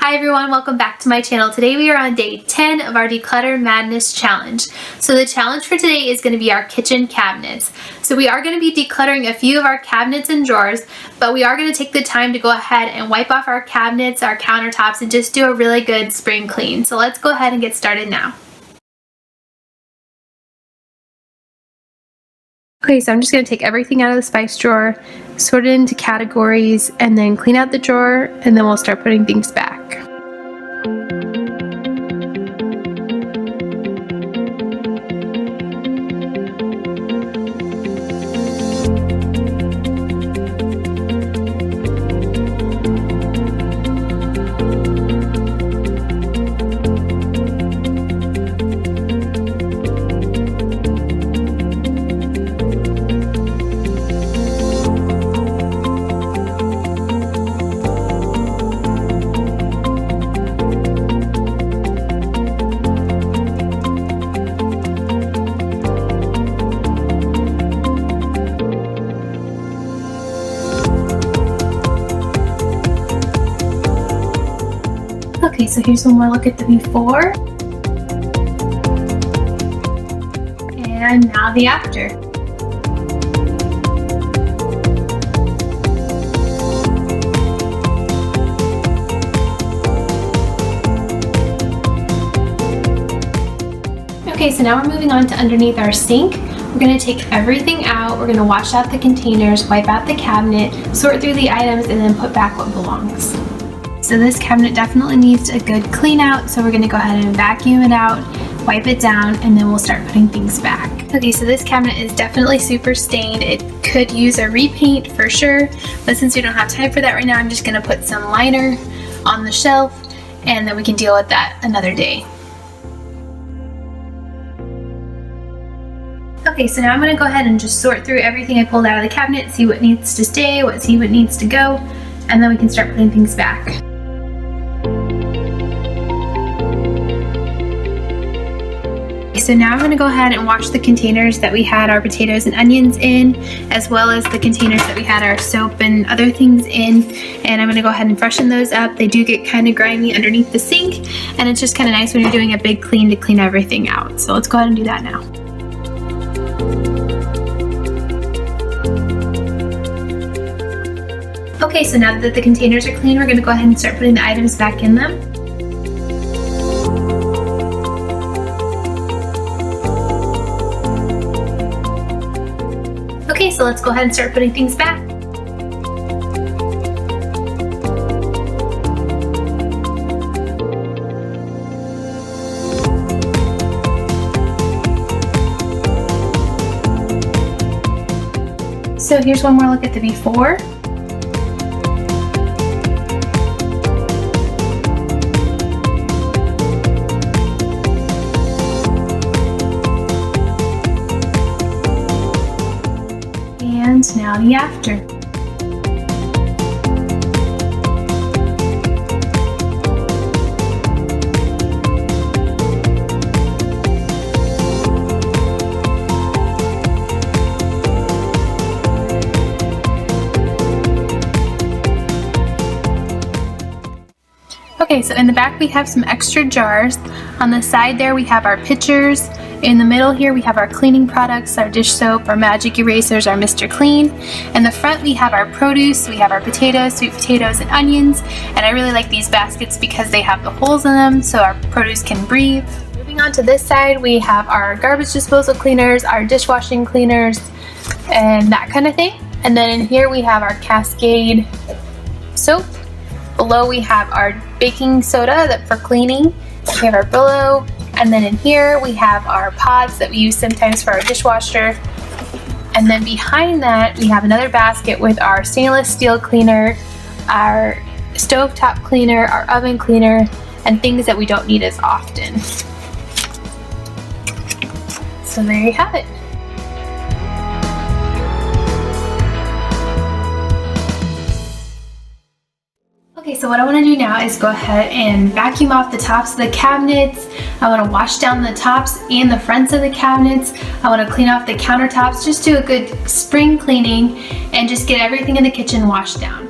Hi everyone, welcome back to my channel. Today we are on day 10 of our Declutter Madness Challenge. So the challenge for today is going to be our kitchen cabinets. So we are going to be decluttering a few of our cabinets and drawers, but we are going to take the time to go ahead and wipe off our cabinets, our countertops, and just do a really good spring clean. So let's go ahead and get started now. Okay, so I'm just going to take everything out of the spice drawer, sort it into categories, and then clean out the drawer, and then we'll start putting things back. Okay, so here's one more look at the before, and now the after. Okay, so now we're moving on to underneath our sink. We're going to take everything out, we're going to wash out the containers, wipe out the cabinet, sort through the items, and then put back what belongs. So this cabinet definitely needs a good clean out, so we're going to go ahead and vacuum it out, wipe it down, and then we'll start putting things back. Okay, so this cabinet is definitely super stained. It could use a repaint for sure, but since we don't have time for that right now, I'm just going to put some liner on the shelf, and then we can deal with that another day. Okay, so now I'm going to go ahead and just sort through everything I pulled out of the cabinet, see what needs to stay, see what needs to go, and then we can start putting things back. So now I'm going to go ahead and wash the containers that we had our potatoes and onions in, as well as the containers that we had our soap and other things in, and I'm going to go ahead and freshen those up. They do get kind of grimy underneath the sink, and it's just kind of nice when you're doing a big clean to clean everything out. So let's go ahead and do that now. Okay, so now that the containers are clean, we're going to go ahead and start putting the items back in them. Okay, so let's go ahead and start putting things back. So here's one more look at the before. And now the after. Okay, so in the back we have some extra jars. On the side there we have our pitchers. In the middle here we have our cleaning products, our dish soap, our magic erasers, our Mr. Clean. In the front we have our produce, we have our potatoes, sweet potatoes, and onions. And I really like these baskets because they have the holes in them so our produce can breathe. Moving on to this side, we have our garbage disposal cleaners, our dishwashing cleaners, and that kind of thing. And then in here we have our Cascade soap. Below we have our baking soda for cleaning. We have our Brillo. And then in here we have our pods that we use sometimes for our dishwasher. And then behind that we have another basket with our stainless steel cleaner, our stovetop cleaner, our oven cleaner, and things that we don't need as often. So there you have it. Okay, so what I want to do now is go ahead and vacuum off the tops of the cabinets. I want to wash down the tops and the fronts of the cabinets. I want to clean off the countertops, just do a good spring cleaning and just get everything in the kitchen washed down.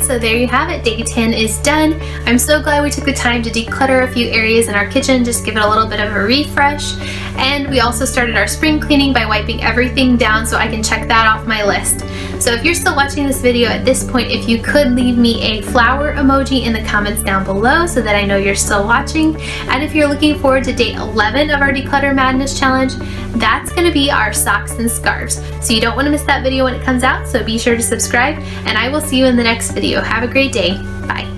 so there you have it. Day 10 is done. I'm so glad we took the time to declutter a few areas in our kitchen, just give it a little bit of a refresh. And we also started our spring cleaning by wiping everything down, so I can check that off my list. So if you're still watching this video at this point, if you could leave me a flower emoji in the comments down below so that I know you're still watching. And if you're looking forward to day 11 of our Declutter Madness Challenge, that's going to be our socks and scarves. So you don't want to miss that video when it comes out, so be sure to subscribe, and I will see you in the next video. Have a great day. Bye.